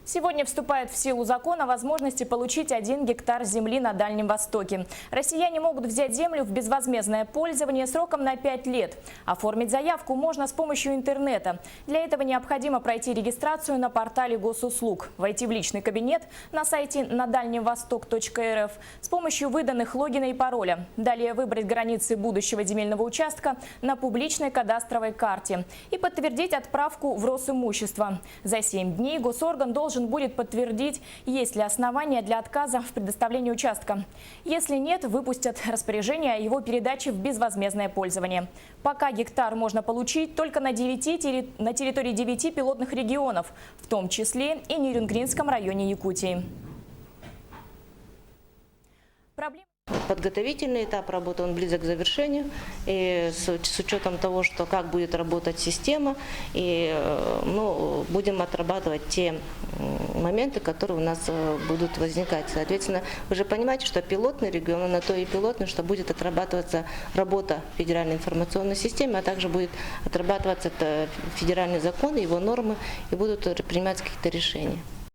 Сегодня вступает в силу закон о возможности получить 1 гектар земли на Дальнем Востоке. Россияне могут взять землю в безвозмездное пользование сроком на 5 лет. Оформить заявку можно с помощью интернета. Для этого необходимо пройти регистрацию на портале госуслуг, войти в личный кабинет на сайте надальневосток.рф с помощью выданных логина и пароля. Далее выбрать границы будущего земельного участка на публичной кадастровой карте и подтвердить отправку в Росимущество. За 7 дней госорган должен будет подтвердить, есть ли основания для отказа в предоставлении участка. Если нет, выпустят распоряжение о его передаче в безвозмездное пользование. Пока гектар можно получить только на территории 9 пилотных регионов, в том числе и Нерюнгринском районе Якутии. Подготовительный этап работы, он близок к завершению, и с учетом того, что как будет работать система, и будем отрабатывать те моменты, которые у нас будут возникать. Соответственно, вы же понимаете, что пилотный регион, на то и пилотный, что будет отрабатываться работа федеральной информационной системы, а также будет отрабатываться федеральный закон, его нормы, и будут приниматься какие-то решения.